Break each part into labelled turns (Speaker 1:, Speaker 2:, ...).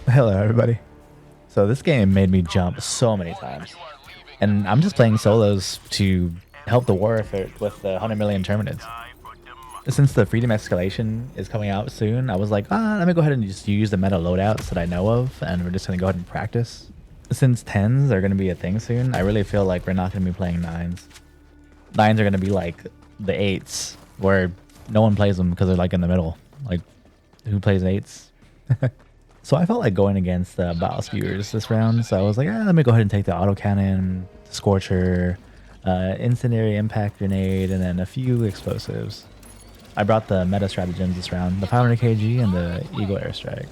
Speaker 1: Hello, everybody. So this game made me jump so many times, and I'm just playing solos to help the war effort with the 100 million Terminids. Since the Freedom Escalation is coming out soon, I was like, let me go ahead and just use the meta loadouts that I know of, and we're just gonna go ahead and practice. Since 10s are gonna be a thing soon, I really feel like we're not gonna be playing 9s. 9s are gonna be like the 8s, where no one plays them because they're like in the middle. Like, who plays 8s? So I felt like going against the Bile Spewers this round, so I was like, let me go ahead and take the Autocannon, Scorcher, Incendiary Impact grenade, and then a few explosives. I brought the meta stratagems this round, the 500 kg and the Eagle Airstrike.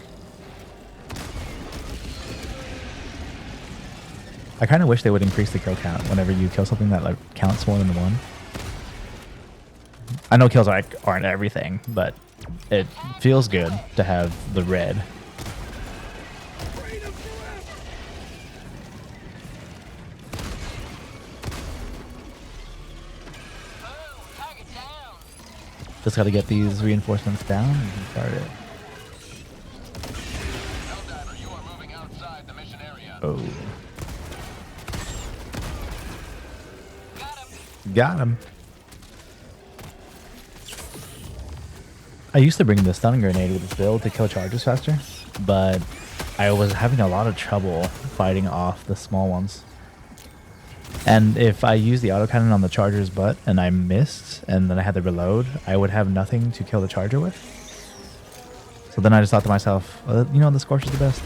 Speaker 1: I kind of wish they would increase the kill count whenever you kill something that like counts more than one. I know kills aren't everything, but it feels good to have the red. Just got to get these reinforcements down and can start it.
Speaker 2: Helldiver, you are moving outside the mission area.
Speaker 1: Oh. Got him. I used to bring the stun grenade with this build to kill charges faster, but I was having a lot of trouble fighting off the small ones. And if I used the autocannon on the charger's butt and I missed and then I had to reload, I would have nothing to kill the charger with. So then I just thought to myself, you know, the Scorcher's the best.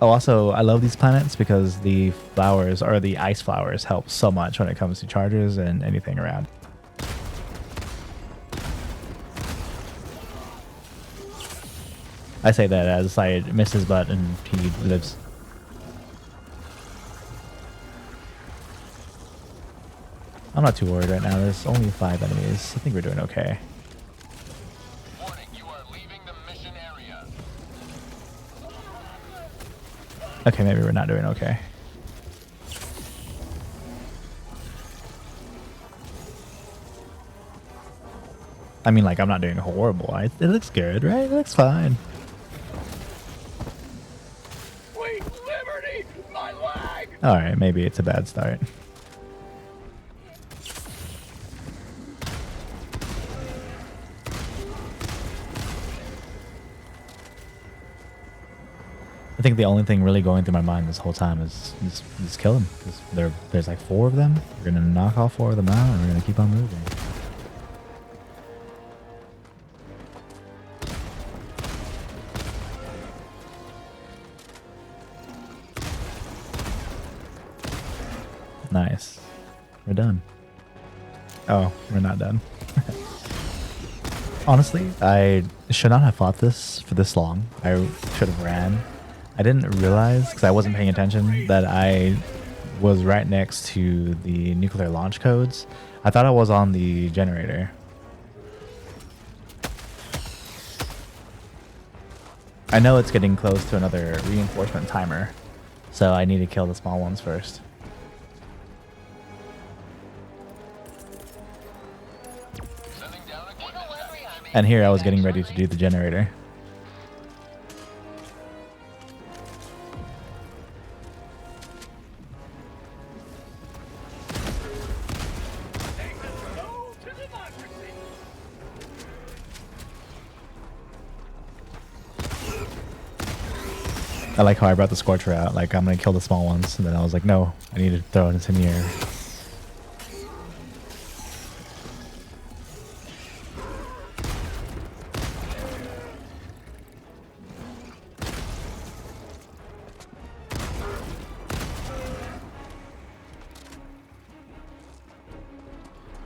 Speaker 1: Oh, also, I love these planets because the flowers, or the ice flowers, help so much when it comes to chargers and anything around. I say that as I miss his butt and he lives. I'm not too worried right now. There's only 5 enemies. I think we're doing okay.
Speaker 2: Warning, you are leaving the mission area.
Speaker 1: Okay, maybe we're not doing okay. I mean, like, I'm not doing horrible. It looks good, right? It looks fine.
Speaker 2: Sweet liberty, my leg!
Speaker 1: Alright, maybe it's a bad start. I think the only thing really going through my mind this whole time is just kill them. Because there's like 4 of them. We're going to knock all 4 of them out and we're going to keep on moving. Nice. We're done. Oh, we're not done. Honestly, I should not have fought this for this long. I should have ran. I didn't realize, because I wasn't paying attention, that I was right next to the nuclear launch codes. I thought I was on the generator. I know it's getting close to another reinforcement timer, so I need to kill the small ones first. And here I was getting ready to do the generator. I like how I brought the Scorcher out. Like, I'm gonna kill the small ones. And then I was like, no, I need to throw it into the air.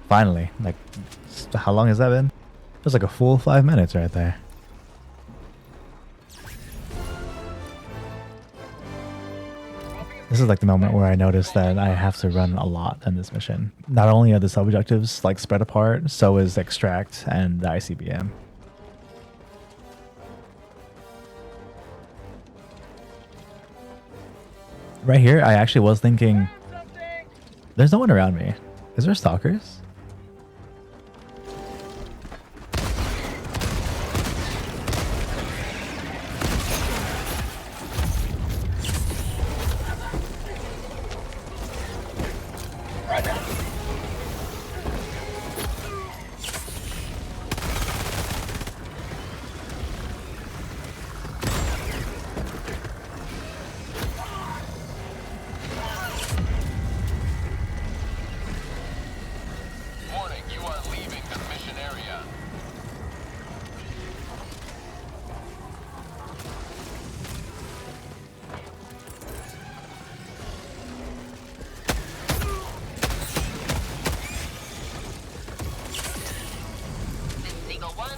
Speaker 1: Finally. Like, how long has that been? It was like a full 5 minutes right there. This is like the moment where I noticed that I have to run a lot in this mission. Not only are the sub-objectives like spread apart, so is Extract and the ICBM. Right here, I actually was thinking There's no one around me. Is there stalkers?
Speaker 2: Warning, you are leaving the mission area.
Speaker 3: This is Eagle 1,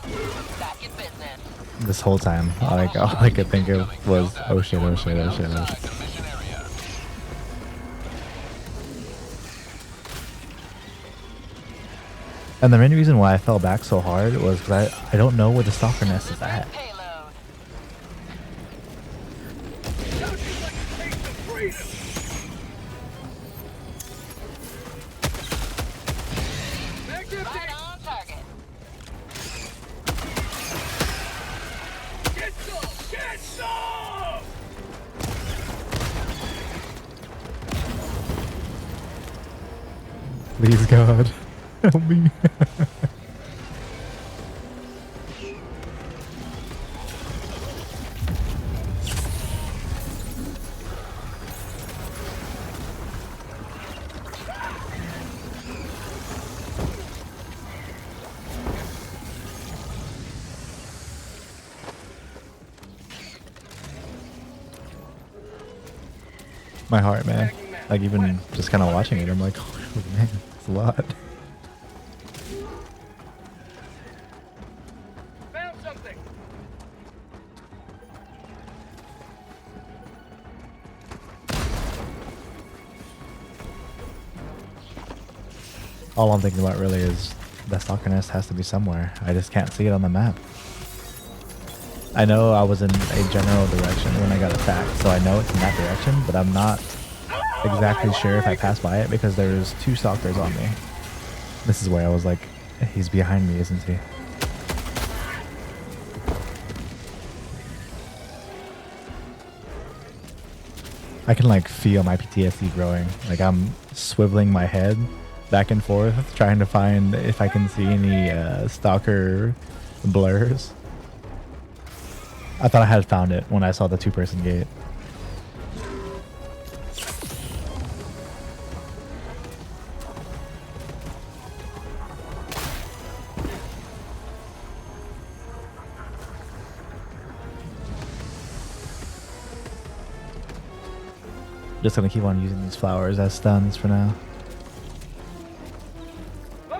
Speaker 3: back in business.
Speaker 1: This whole time, all I could think of was, oh shit, oh shit, oh shit, oh
Speaker 2: Outside
Speaker 1: shit.
Speaker 2: the mission area.
Speaker 1: And the main reason why I fell back so hard was because I don't know where the stalker nest is at.
Speaker 3: Payload. Right on target.
Speaker 1: Please God, help me. My heart, man. Like even just kind of watching it, I'm like, oh man, it's a lot.
Speaker 4: Found something.
Speaker 1: All I'm thinking about really is the stalker nest has to be somewhere. I just can't see it on the map. I know I was in a general direction when I got attacked, so I know it's in that direction, but I'm not exactly sure if I passed by it because there's two stalkers on me. This is where I was like, he's behind me, isn't he? I can like feel my PTSD growing. Like I'm swiveling my head back and forth, trying to find if I can see any stalker blurs. I thought I had found it when I saw the two-person gate. Just gonna keep on using these flowers as stuns for now.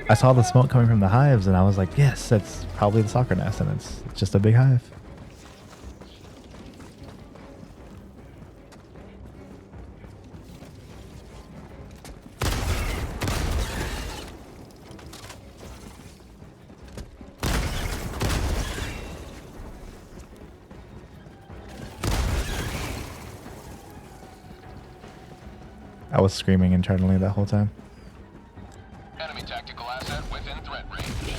Speaker 1: I saw the smoke coming from the hives and I was like, yes, that's probably the stalker nest, and it's just a big hive. I was screaming internally that whole time.
Speaker 2: Enemy tactical asset within threat range.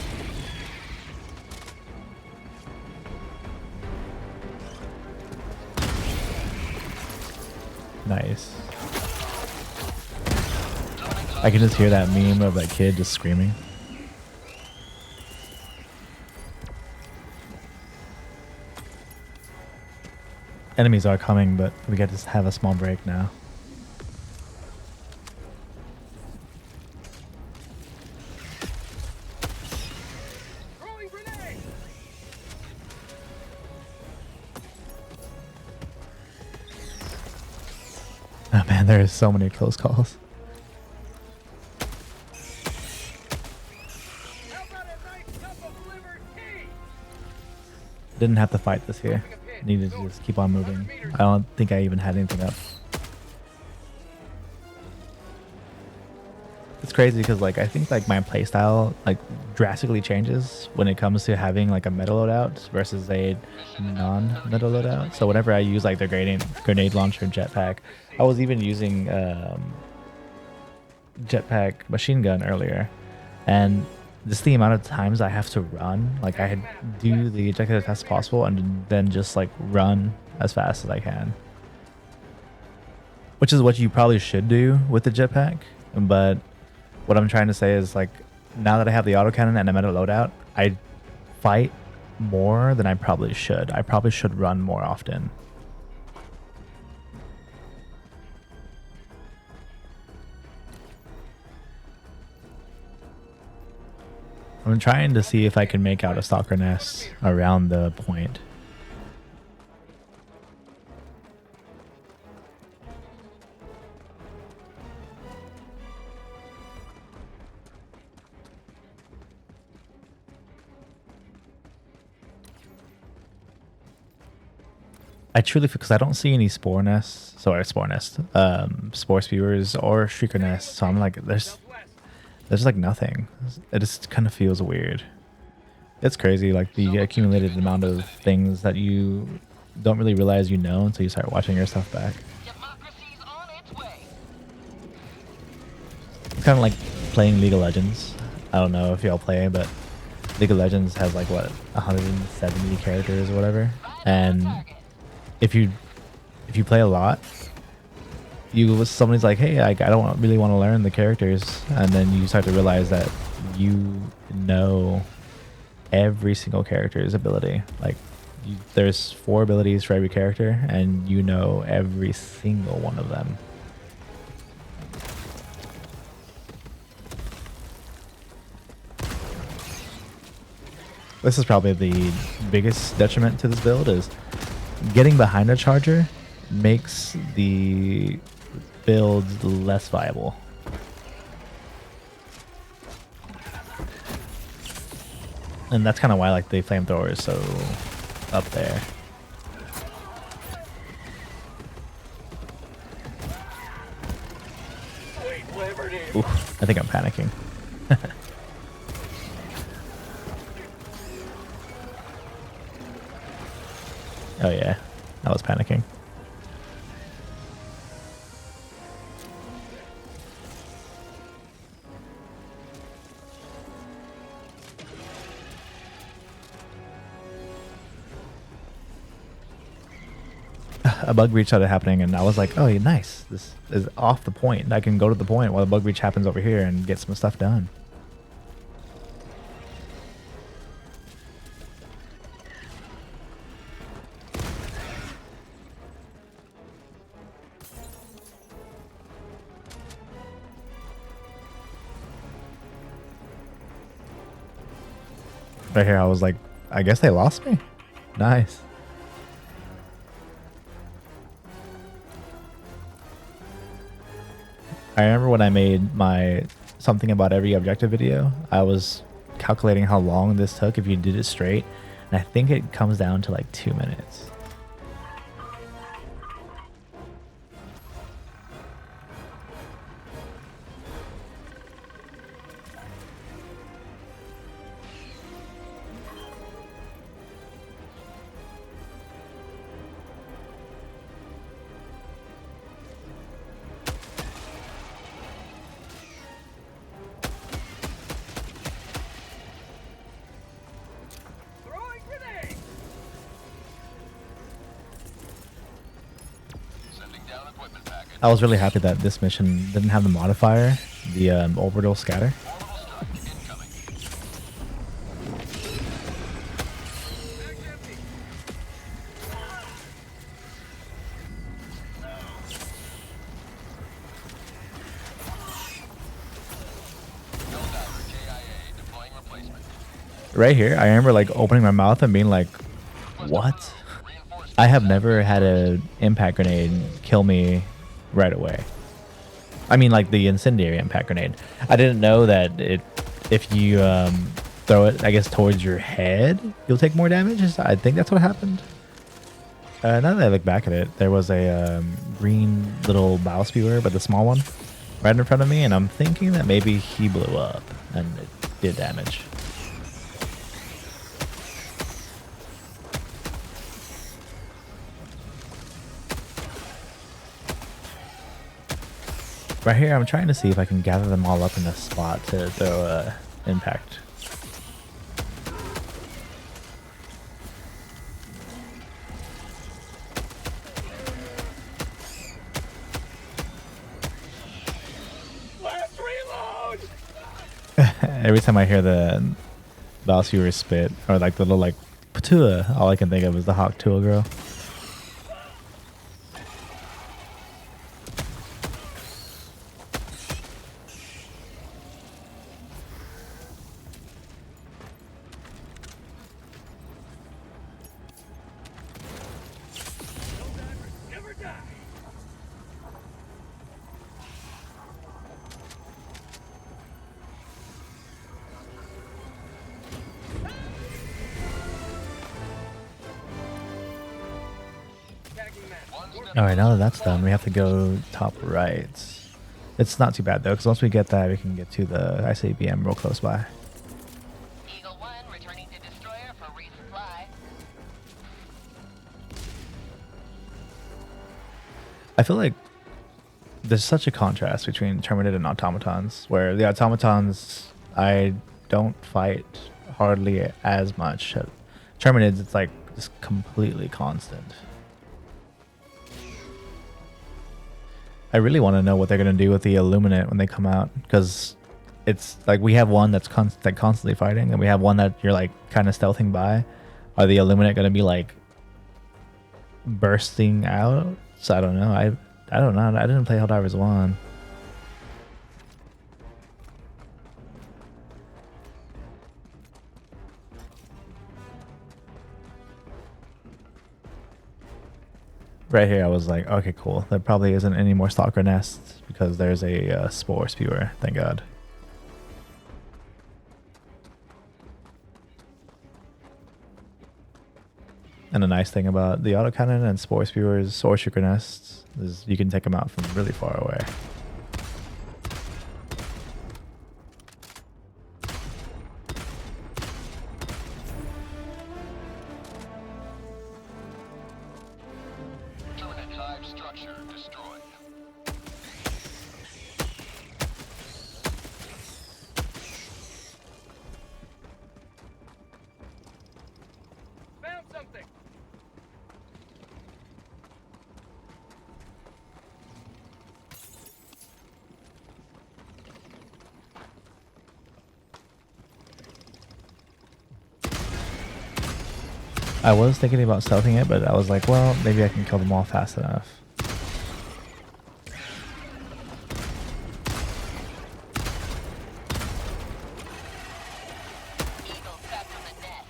Speaker 1: Nice. I can just hear that meme of that kid just screaming. Enemies are coming, but we got to have a small break now.
Speaker 4: Throwing grenade.
Speaker 1: Oh man, there is so many close calls.
Speaker 4: How about a nice cup of liver tea?
Speaker 1: Didn't have to fight this here. Needed to just keep on moving. I don't think I even had anything up. It's crazy because like I think like my playstyle like drastically changes when it comes to having like a meta loadout versus a non-meta loadout. So whenever I use like the grenade launcher jetpack, I was even using jetpack machine gun earlier, and just the amount of times I have to run, like I do the objective as fast as possible and then just like run as fast as I can. Which is what you probably should do with the jetpack, but what I'm trying to say is like now that I have the autocannon and I'm at a loadout, I fight more than I probably should. I probably should run more often. I'm trying to see if I can make out a stalker nest around the point. I truly, because I don't see any spore nests, sorry, spore nest, spore spewers or streaker nests. So I'm like, there's like nothing. It just kind of feels weird. It's crazy, like the accumulated amount of things that you don't really realize you know until you start watching your stuff back.
Speaker 3: Democracy's on its way.
Speaker 1: It's kind of like playing League of Legends. I don't know if y'all play, but League of Legends has like what 170 characters or whatever, and if you play a lot, somebody's like, hey, I don't really want to learn the characters, and then you start to realize that you know every single character's ability. Like there's 4 abilities for every character, and you know every single one of them. This is probably the biggest detriment to this build, is getting behind a charger makes the build less viable. And that's kind of why like the flamethrower is so up there. Oof, I think I'm panicking. Oh yeah, I was panicking. A bug breach started happening, and I was like, oh, nice. This is off the point. I can go to the point while the bug breach happens over here and get some stuff done. Right here, I was like, I guess they lost me? Nice. I remember when I made my something about every objective video, I was calculating how long this took if you did it straight, and I think it comes down to like 2 minutes. I was really happy that this mission didn't have the modifier, the orbital scatter. Right here, I remember like opening my mouth and being like, what? I have never had an impact grenade kill me right away. I mean, like the incendiary impact grenade. I didn't know that if you throw it, I guess, towards your head, you'll take more damage. I think that's what happened. Now that I look back at it, there was a green little Bile Spewer, but the small one, right in front of me, and I'm thinking that maybe he blew up and it did damage. Right here, I'm trying to see if I can gather them all up in a spot to throw a impact.
Speaker 4: Last reload!
Speaker 1: Every time I hear the Bile Spewers spit, or like the little like patua, all I can think of is the Hawk Tool girl.
Speaker 4: Never die! Tagging map.
Speaker 1: All right, now that that's done, we have to go top right. It's not too bad though, because once we get that, we can get to the ICBM real close by.
Speaker 3: Eagle 1 returning to destroyer for resupply.
Speaker 1: I feel like there's such a contrast between Terminated and automatons, where the automatons I don't fight hardly as much. Terminated, it's like just completely constant. I really want to know what they're gonna do with the Illuminate when they come out, because it's like we have one that's constantly fighting, and we have one that you're like kind of stealthing by. Are the Illuminate gonna be like bursting out? So I don't know. I don't know. I didn't play Helldivers 1. Right here, I was like, okay, cool. There probably isn't any more stalker nests because there's a spore spewer. Thank God. And the nice thing about the autocannon and spore spewers, Scorcher nests, is you can take them out from really far away.
Speaker 2: Terminate hive structure destroyed.
Speaker 4: Found something!
Speaker 1: I was thinking about stealthing it, but I was like, well, maybe I can kill them all fast enough.
Speaker 3: Eagle back from the nest.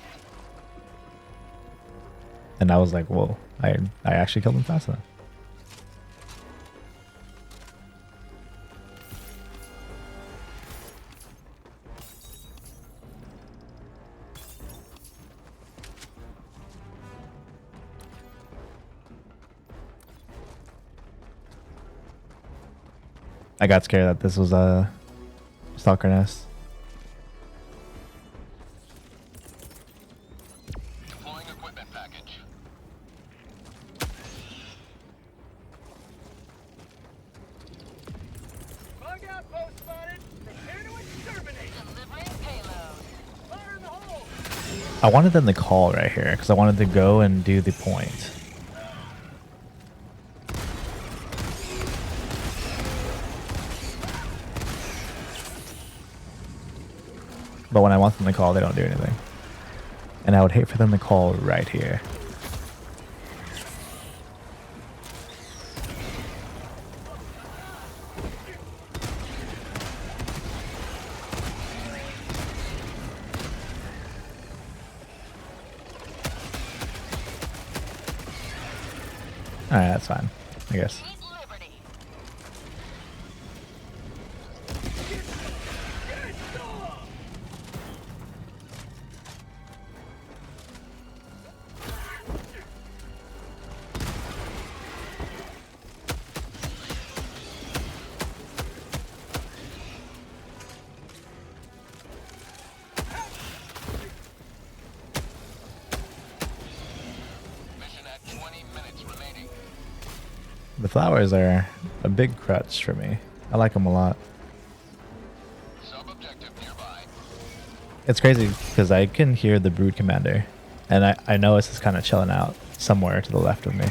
Speaker 1: And I was like, whoa, I actually killed them fast enough. I got scared that this was a stalker nest.
Speaker 2: Deploying equipment package.
Speaker 4: Bug outpost spotted! Prepare to exterminate!
Speaker 3: Delivering payload.
Speaker 4: Fire in the hole!
Speaker 1: I wanted them to call right here because I wanted to go and do the point. But when I want them to call, they don't do anything. And I would hate for them to call right here. Alright, that's fine, I guess.
Speaker 3: Need liberty.
Speaker 2: Mission at 20 minutes remaining.
Speaker 1: The flowers are a big crutch for me. I like him a lot.
Speaker 2: Sub-objective nearby.
Speaker 1: It's crazy because I can hear the Brood Commander, and I know it's just kind of chilling out somewhere to the left of me.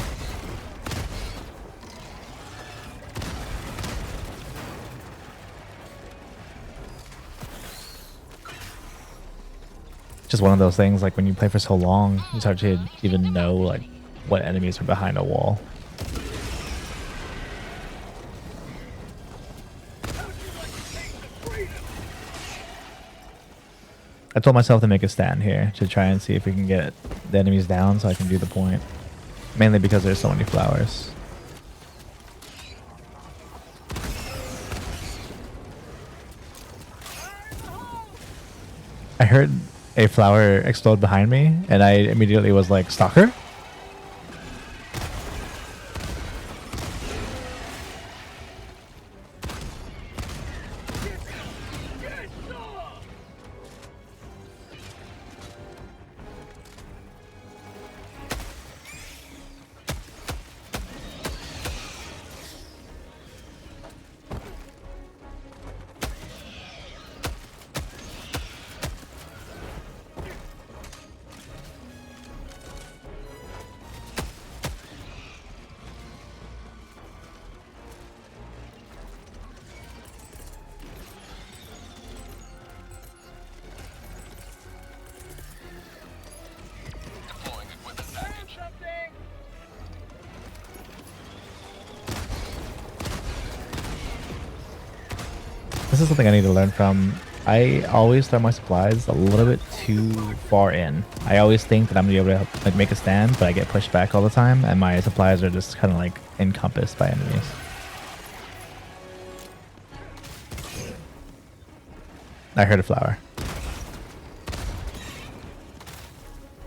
Speaker 1: Just one of those things, like when you play for so long, it's hard to even know like what enemies are behind a wall. I told myself to make a stand here to try and see if we can get the enemies down so I can do the point. Mainly because there's so many flowers. I heard a flower explode behind me and I immediately was like, Stalker?
Speaker 2: Deploying equipment package.
Speaker 4: Something.
Speaker 1: This is something I need to learn from. I always throw my supplies a little bit too far in. I always think that I'm gonna be able to like make a stand, but I get pushed back all the time, and my supplies are just kind of like encompassed by enemies. I heard a flower.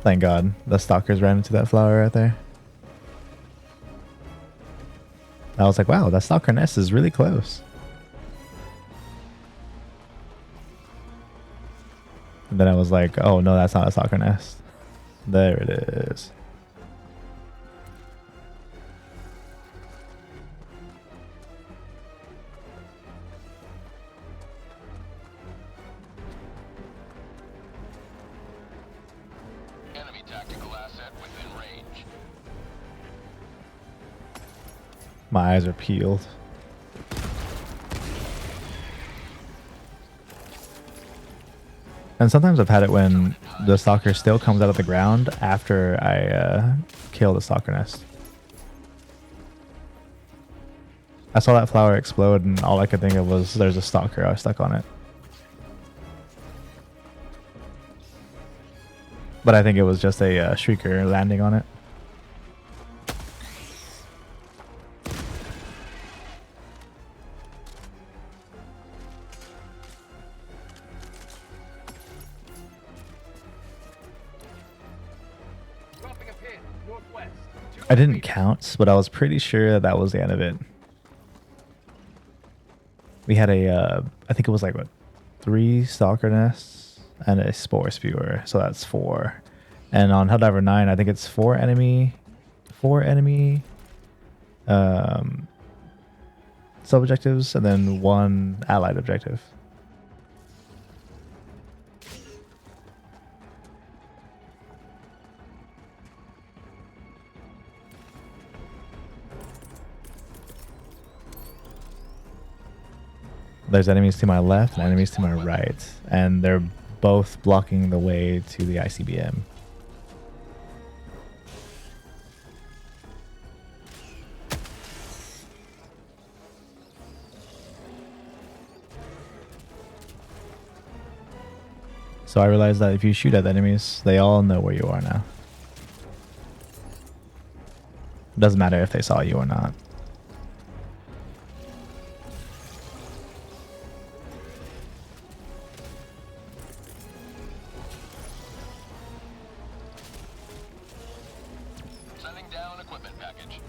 Speaker 1: Thank God the stalkers ran into that flower right there. I was like, wow, that stalker nest is really close. And then I was like, oh no, that's not a stalker nest. There it is.
Speaker 2: Enemy tactical asset within range.
Speaker 1: My eyes are peeled. And sometimes I've had it when the stalker still comes out of the ground after I kill the stalker nest. I saw that flower explode and all I could think of was there's a stalker. I was stuck on it. But I think it was just a shrieker landing on it.
Speaker 4: Dropping a pin. Northwest.
Speaker 1: I didn't count, but I was pretty sure that, that was the end of it. We had a, I think it was like, what, 3 stalker nests and a spore spewer, so that's 4. And on Helldiver 9, I think it's 4 enemy sub-objectives and then 1 allied objective. There's enemies to my left and enemies to my right, and they're both blocking the way to the ICBM. So I realized that if you shoot at the enemies, they all know where you are now. It doesn't matter if they saw you or not.
Speaker 2: Sending down equipment package.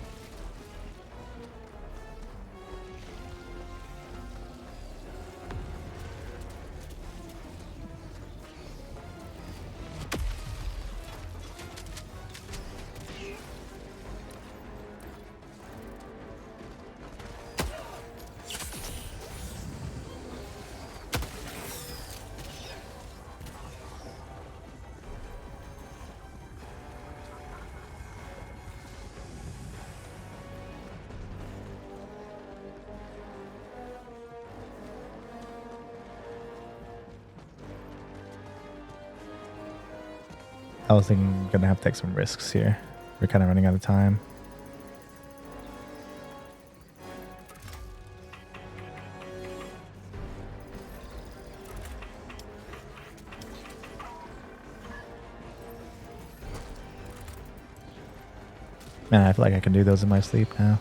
Speaker 1: I was thinking gonna have to take some risks here. We're kind of running out of time. Man, I feel like I can do those in my sleep now.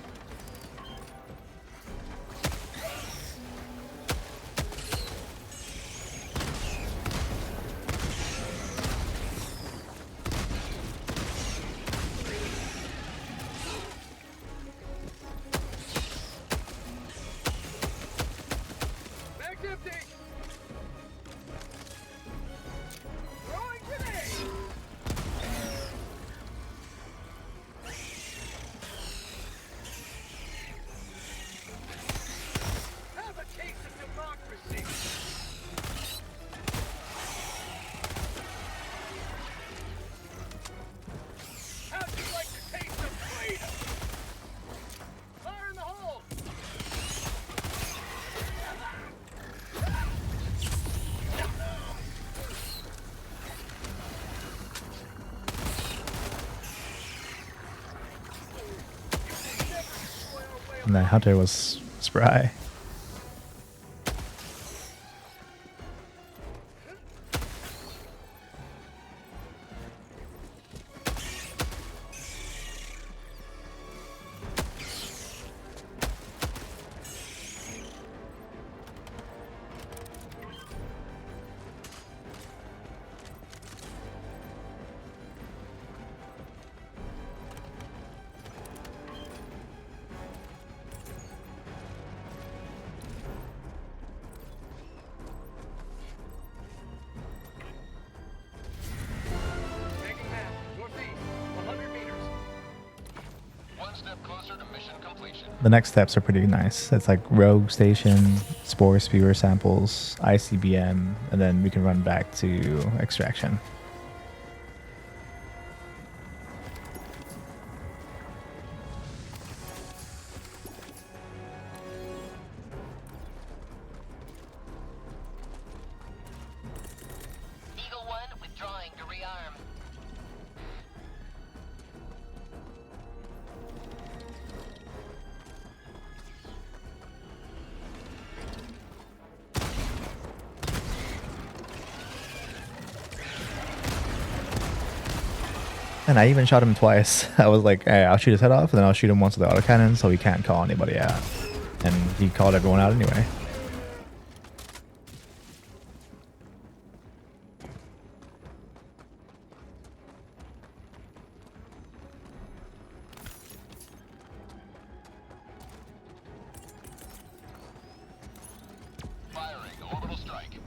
Speaker 4: Bag's empty. Throwing grenade. Have a taste of democracy. How'd you like to taste of freedom? Fire in the hole.
Speaker 1: And that hunter was spry.
Speaker 4: Taking map. Northeast. 100 meters.
Speaker 2: One step closer to mission completion.
Speaker 1: The next steps are pretty nice. It's like rogue station, spore spewer samples, ICBM, and then we can run back to extraction.
Speaker 3: Eagle 1 withdrawing to rearm.
Speaker 1: And I even shot him twice. I was like, hey, I'll shoot his head off, and then I'll shoot him once with the autocannon so he can't call anybody out. And he called everyone out anyway.
Speaker 2: Firing orbital strike.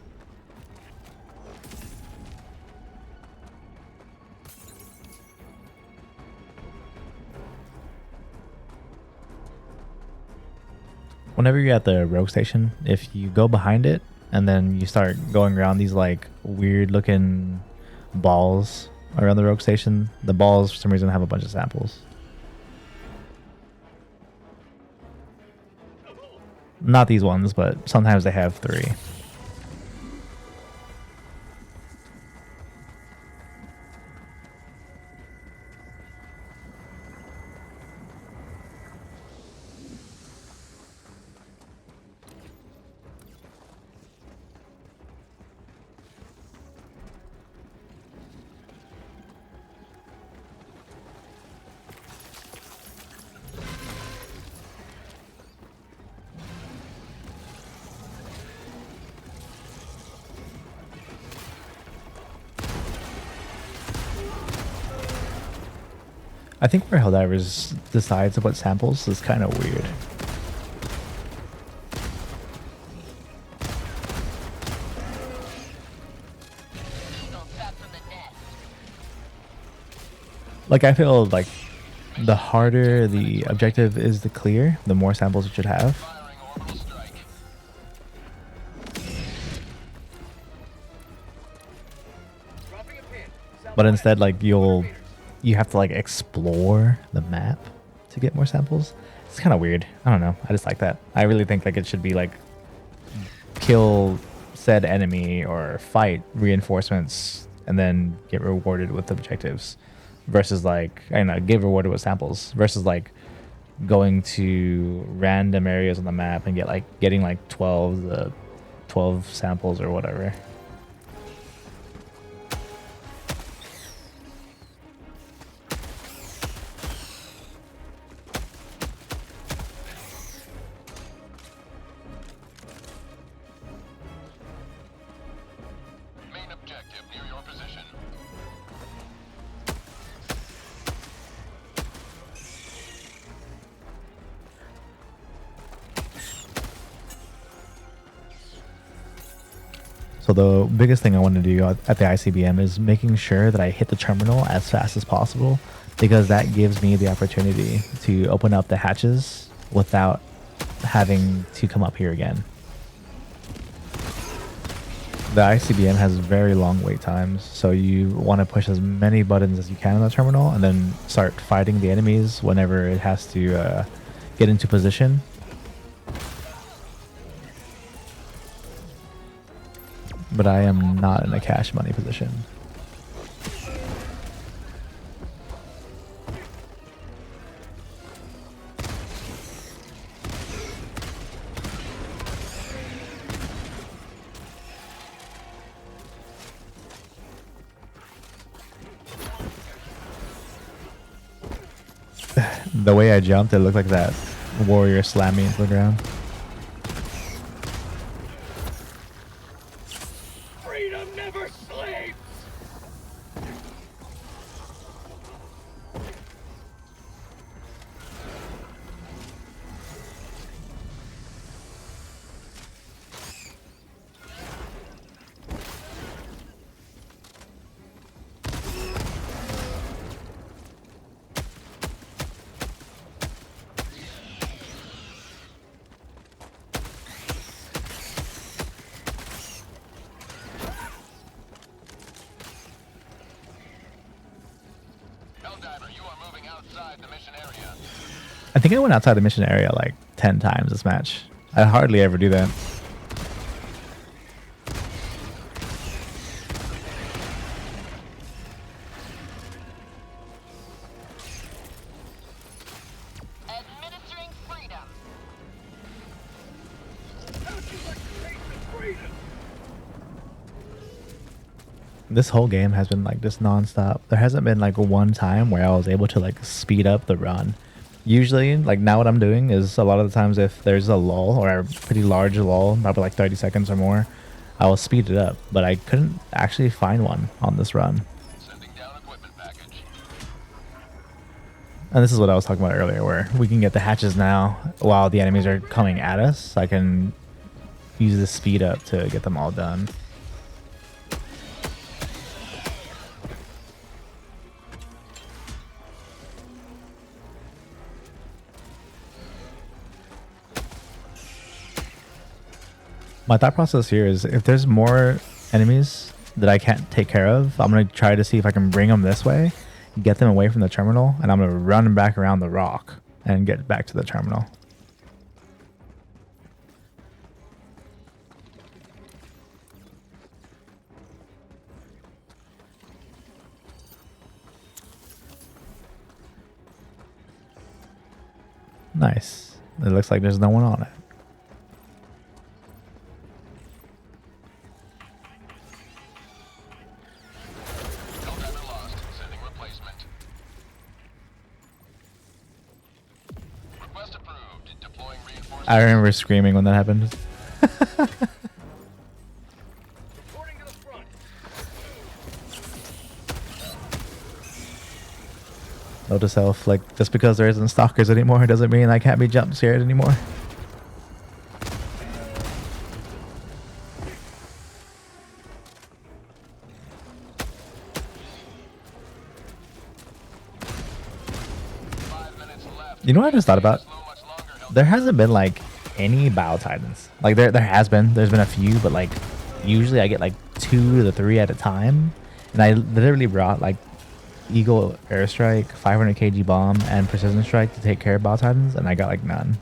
Speaker 1: Whenever you're at the rogue station, if you go behind it and then you start going around these like weird looking balls around the rogue station, the balls for some reason have a bunch of samples. Not these ones, but sometimes they have 3. I think where Helldivers decides to put samples is kind of weird.
Speaker 3: Eagle shot from the net.
Speaker 1: Like, I feel like the harder the objective is to clear, the more samples it should have.
Speaker 2: Firing orbital strike.
Speaker 4: Dropping a pin.
Speaker 1: But instead, like, you have to like explore the map to get more samples. It's kind of weird. I don't know. I just like that. I really think like it should be like kill said enemy or fight reinforcements and then get rewarded with objectives, versus like, I don't know, get rewarded with samples, versus like going to random areas on the map and getting like 12 samples or whatever.
Speaker 2: Main objective near your position.
Speaker 1: So the biggest thing I want to do at the ICBM is making sure that I hit the terminal as fast as possible, because that gives me the opportunity to open up the hatches without having to come up here again. The ICBM has very long wait times, so you want to push as many buttons as you can on the terminal and then start fighting the enemies whenever it has to get into position. But I am not in a cash money position. The way I jumped, it looked like that warrior slammed me into the ground.
Speaker 4: Freedom never sleeps!
Speaker 2: Helldiver, you are moving outside the mission area.
Speaker 1: I think I went outside the mission area like 10 times this match. I hardly ever do that.
Speaker 3: Administering freedom.
Speaker 4: How'd you like the taste of freedom?
Speaker 1: This whole game has been like just nonstop. There hasn't been like one time where I was able to like speed up the run. Usually, like now what I'm doing is a lot of the times if there's a lull or a pretty large lull, probably like 30 seconds or more, I will speed it up. But I couldn't actually find one on this run.
Speaker 2: Sending down equipment package.
Speaker 1: And this is what I was talking about earlier, where we can get the hatches now while the enemies are coming at us. I can use the speed up to get them all done. My thought process here is if there's more enemies that I can't take care of, I'm going to try to see if I can bring them this way, get them away from the terminal, and I'm going to run back around the rock and get back to the terminal. Nice. It looks like there's no one on it.
Speaker 2: Helldiver lost. Sending replacement. Request approved. Deploying reinforcements.
Speaker 1: I remember screaming when that happened.
Speaker 4: Reporting to the front.
Speaker 1: Note to self, like, just because there isn't stalkers anymore doesn't mean I can't be jump scared anymore. You know what I just thought about? There hasn't been like any Bile Titans. Like there's been a few, but like usually I get like 2 to 3 at a time. And I literally brought like Eagle Airstrike, 500 kg bomb, and Precision Strike to take care of Bile Titans, and I got like none.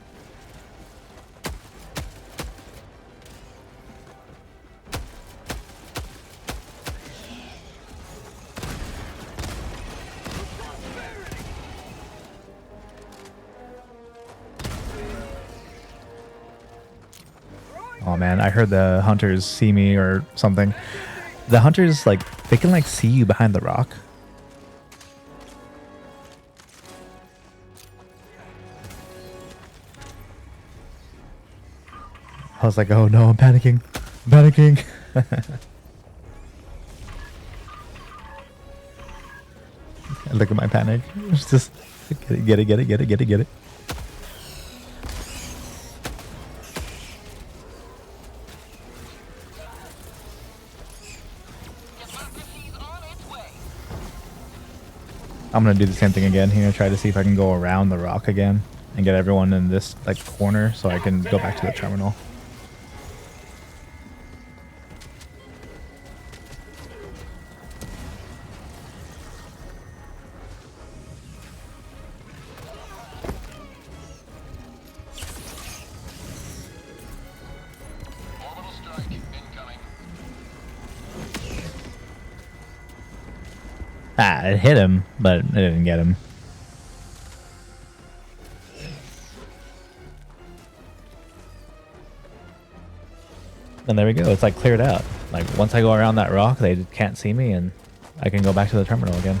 Speaker 1: Oh man, I heard the hunters see me or something. The hunters, like, they can like see you behind the rock. I was like, oh no, I'm panicking. I'm panicking. Look at my panic. It's just get it.
Speaker 3: Democracy's on its way.
Speaker 1: I'm gonna do the same thing again here. Try to see if I can go around the rock again and get everyone in this like corner so I can go back to the terminal.
Speaker 2: Orbital strike incoming.
Speaker 1: Ah, it hit him, but it didn't get him. And there we go. It's like cleared out. Like once I go around that rock, they can't see me, and I can go back to the terminal again.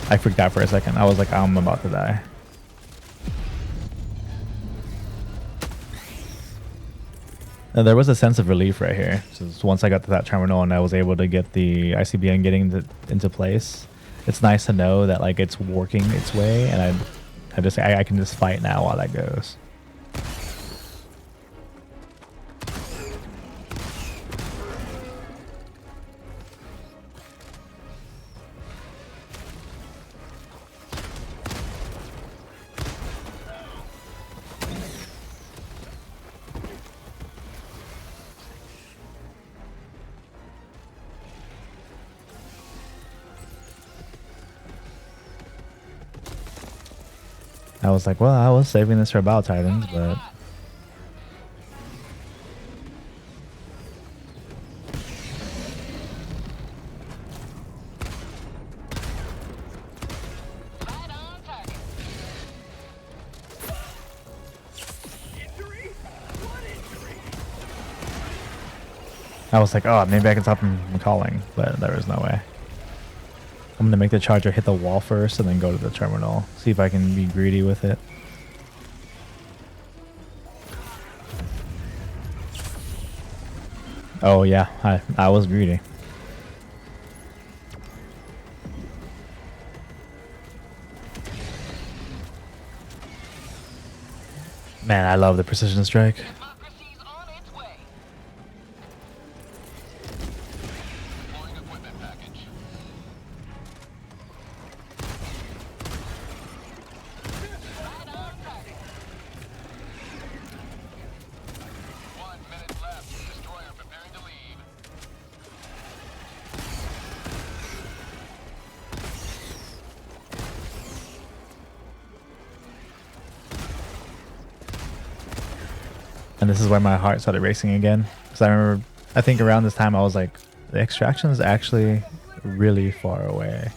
Speaker 1: I freaked out for a second. I was like, I'm about to die. And there was a sense of relief right here. Just once I got to that terminal and I was able to get the ICBM getting into place, it's nice to know that like it's working its way, and I can just fight now while that goes. I was like, well, I was saving this for Bile Titans, but
Speaker 3: Right on target.
Speaker 4: Injury? What injury?
Speaker 1: I was like, oh, maybe I can stop him from calling, but there was no way. I'm gonna make the charger hit the wall first and then go to the terminal. See if I can be greedy with it. Oh yeah, I was greedy. Man, I love the precision strike.
Speaker 3: Democracy's on its way.
Speaker 2: Deploying equipment package.
Speaker 3: Right on target.
Speaker 2: 1 minute left. Destroyer preparing to leave.
Speaker 1: And this is where my heart started racing again. Because I remember, I think around this time I was like, the extraction is actually really far away.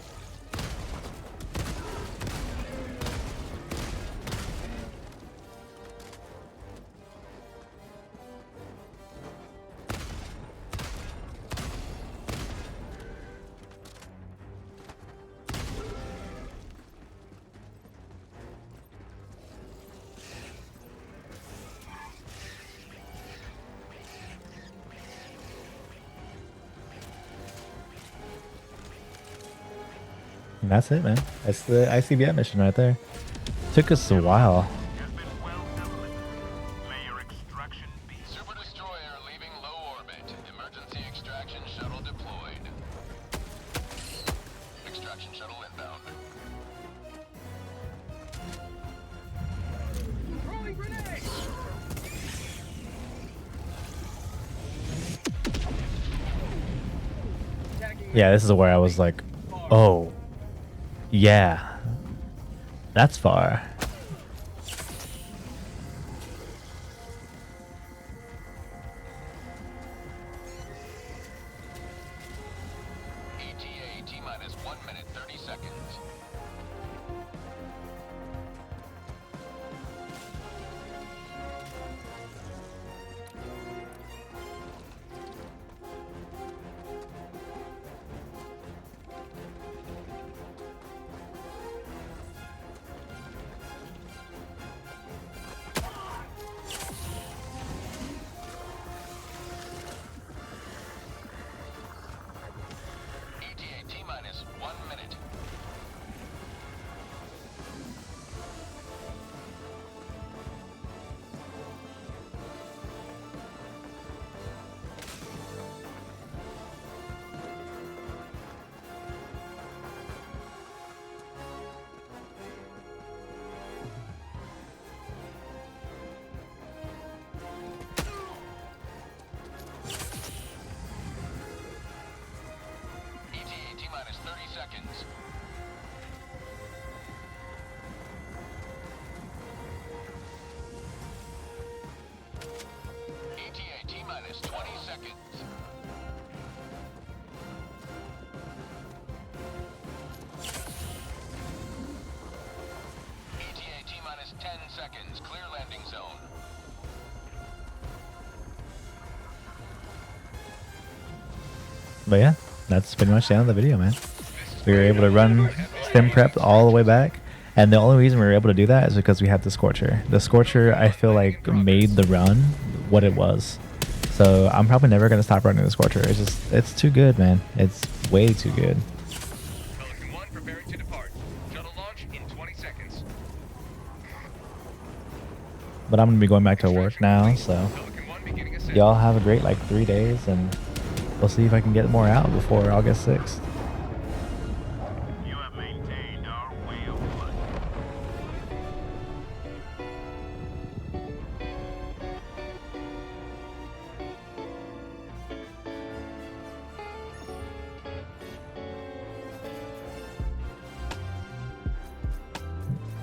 Speaker 1: And that's it, man. That's the ICBM mission right there. Took us a while.
Speaker 5: Has been well done. Layer extraction B.
Speaker 2: Super destroyer leaving low orbit. Emergency extraction shuttle deployed. Extraction shuttle inbound.
Speaker 4: Throwing grenade! Tagging
Speaker 1: Yeah, this is where I was like, oh, yeah, that's far.
Speaker 2: ETA seconds. ETA T-minus 20 seconds. ETA T-minus 10 seconds. Clear landing zone.
Speaker 1: But yeah, that's pretty much the end of the video, man. We were able to run stim prep all the way back, and the only reason we were able to do that is because we had the Scorcher. The Scorcher, I feel like, made the run what it was. So I'm probably never gonna stop running the Scorcher. It's too good, man. It's way too good.
Speaker 4: Pelican 1 preparing to depart. Shuttle launch in 20 seconds.
Speaker 1: But I'm gonna be going back to work now, so
Speaker 4: Pelican 1 beginning ascent.
Speaker 1: y'all have a great like 3 days, and we'll see if I can get more out before August 6th.
Speaker 5: You have maintained our way of life.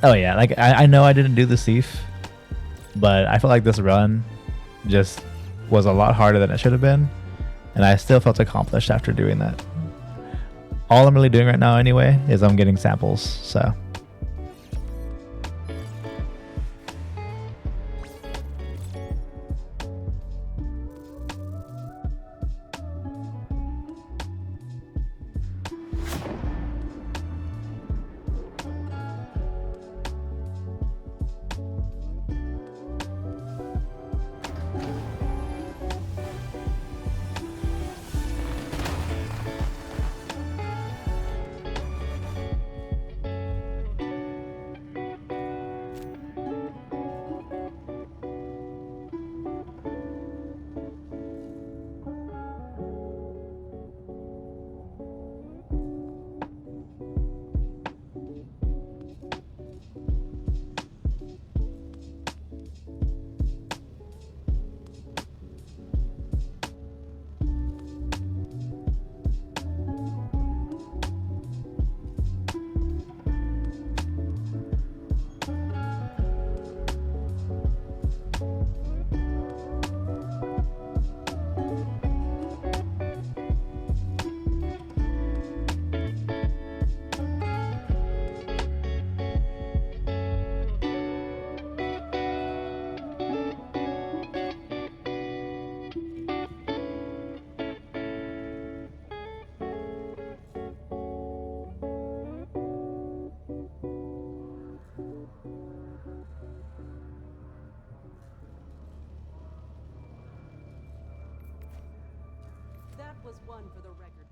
Speaker 1: Oh yeah, like I know I didn't do the Thief, but I felt like this run just was a lot harder than it should have been, and I still felt accomplished after doing that. All I'm really doing right now anyway is I'm getting samples, so.
Speaker 6: That was one for the record.